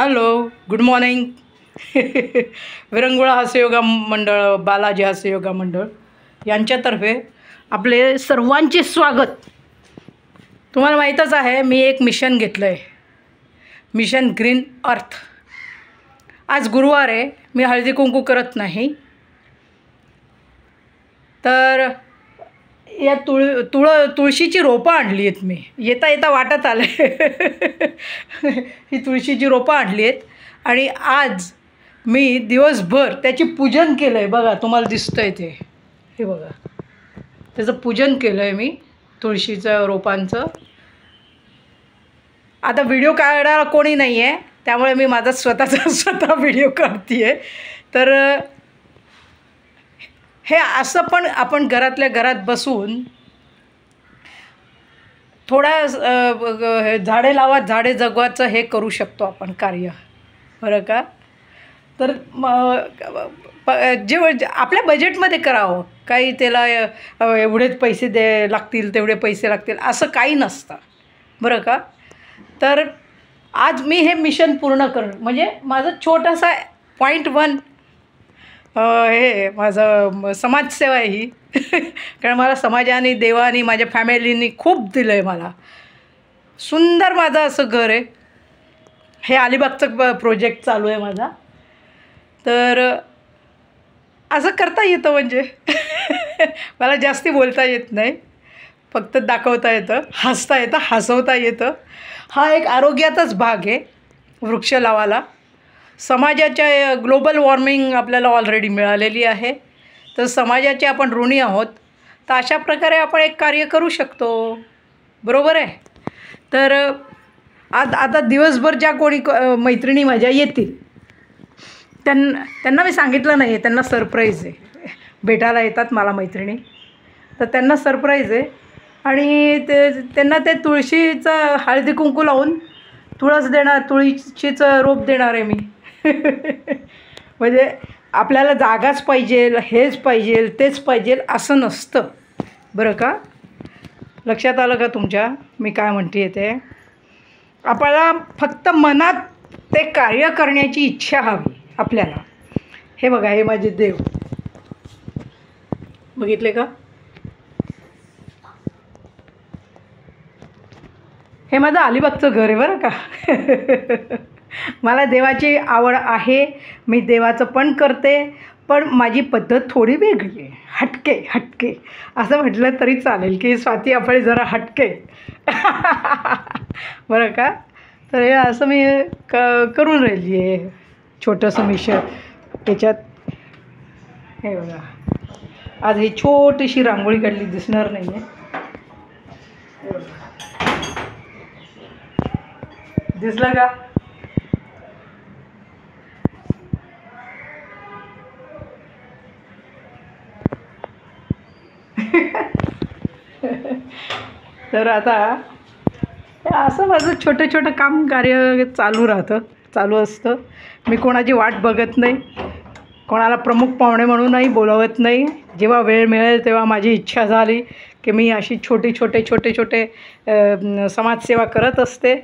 Hello, good morning. विरंगुळा हास्ययोगा मंडळ, बालाजी हास्ययोगा मंडळ यांच्यातर्फे आपले सर्वांचे स्वागत. तुम्हाला माहीतच आहे, मी एक मिशन घेतलं आहे, मिशन ग्रीन अर्थ. आज गुरुवार आहे, मी हळदी कुंकू करत नाही. तर या तुळशीची रोपं आणली आहेत. मी येता येता वाटत आलं ही तुळशीची रोपं आणली आहेत आणि आज मी दिवसभर त्याची पूजन केलं आहे. बघा, तुम्हाला दिसतं आहे ते, हे बघा, त्याचं पूजन केलं आहे मी तुळशीचं रोपांचं. आता व्हिडिओ काढायला कोणी नाही आहे, त्यामुळे मी माझा स्वतः व्हिडिओ काढते आहे. तर हे असं पण आपण घरातल्या घरात बसून थोडा झाडे लावा झाडे जगवाचं हे करू शकतो आपण कार्य, बरं का. तर जे आपल्या बजेटमध्ये करावं, काही त्याला एवढेच पैसे लागतील तेवढे पैसे लागतील असं काही नसतं, बरं का. तर आज मी हे मिशन पूर्ण करणं म्हणजे माझं छोटासा .1 हे माझं समाजसेवा आहे ही. कारण मला समाजाने, देवाने, माझ्या फॅमिलीनी खूप दिलं आहे. मला सुंदर माझं असं घर आहे. हे अलिबागचं प्रोजेक्ट चालू आहे माझा. तर असं करता येतं म्हणजे मला जास्ती बोलता येत नाही, फक्त दाखवता येतं, हसता येतं, हसवता येतं. हा एक आरोग्याचाच भाग आहे वृक्ष लावायला. समाजाच्या ग्लोबल वॉर्मिंग आपल्याला ऑलरेडी मिळालेली आहे, तर समाजाचे आपण ऋणी आहोत. तर अशा प्रकारे आपण एक कार्य करू शकतो, बरोबर आहे. तर आता दिवसभर ज्या कोणी मैत्रिणी माझ्या येतील त्यांना मी सांगितलं नाही आहे, त्यांना सरप्राईज आहे. भेटायला येतात मला मैत्रिणी, तर त्यांना सरप्राईज आहे. आणि त्यांना ते तुळशीचं हळदी कुंकू लावून तुळशीचं रोप देणार आहे मी. म्हणजे आपल्याला जागाच पाहिजे, हेच पाहिजे, तेच पाहिजे असं नसतं, बरं का. लक्षात आलं का तुमच्या मी काय म्हणते ते. आपल्याला फक्त मनात ते कार्य करण्याची इच्छा हवी आपल्याला. हे बघा, हे माझे देव बघितले का. हे माझं अलिबागचं घर आहे, बरं का. मला देवाची आवड आहे, मी देवाचं पण करते, पण माझी पद्धत थोडी वेगळी आहे, हटके असं म्हटलं तरी चालेल की स्वाती आपळे जरा हटके. बरं का. तर हे असं मी करून राहिली आहे छोटंसं मिशन त्याच्यात. हे बघा, आज ही छोटीशी रांगोळी काढली, दिसणार नाही आहे, दिसलं का. तर आता असं माझं छोटं काम कार्य चालू असतं. मी कोणाची वाट बघत नाही, कोणाला प्रमुख पाहुणे म्हणूनही बोलवत नाही. जेव्हा वेळ मिळेल तेव्हा माझी इच्छा झाली की मी अशी छोटे समाजसेवा करत असते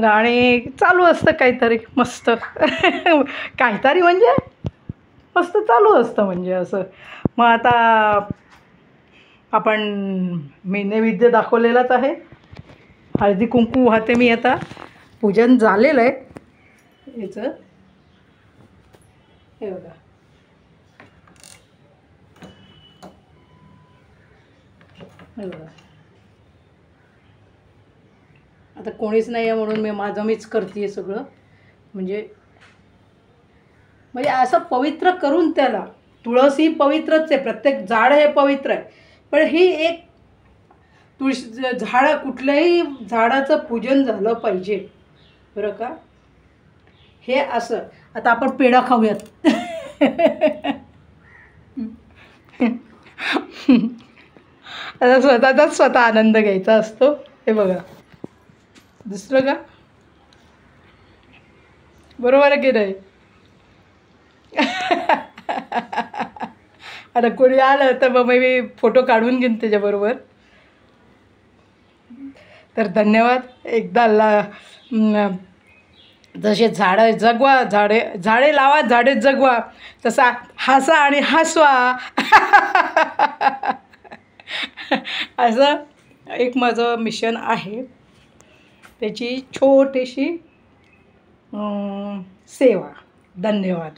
आणि चालू असतं काहीतरी मस्त. काहीतरी म्हणजे मस्त चालू असतं म्हणजे असं. मग आता मी नैवेद्य दाखवलेलाच आहे, हळदी कुंकू वाहते मी. आता पूजन झालेलं आहे याचं, हे बघा. हे बघा, आता कोणीच नाही आहे म्हणून मीच करते सगळं. म्हणजे असं पवित्र करून त्याला. तुळस ही पवित्रच आहे, प्रत्येक झाड हे पवित्र आहे, पण ही एक तुळशी झाड, कुठल्याही झाडाचं पूजन झालं पाहिजे, बरं का. हे असं. आता आपण पेढा खाऊयात. आता स्वतः आनंद घ्यायचा असतो. हे बघा, दिसलं का, बरोबर आहे की नाही. आता कोणी आलं तर मग मी फोटो काढून घेईन त्याच्याबरोबर. तर धन्यवाद एकदा. जसे झाडं जगवा, झाडे लावा, झाडे जगवा, तसा हसा आणि हसवा. असं एक माझं मिशन आहे. त्याची छोटीशी सेवा. धन्यवाद.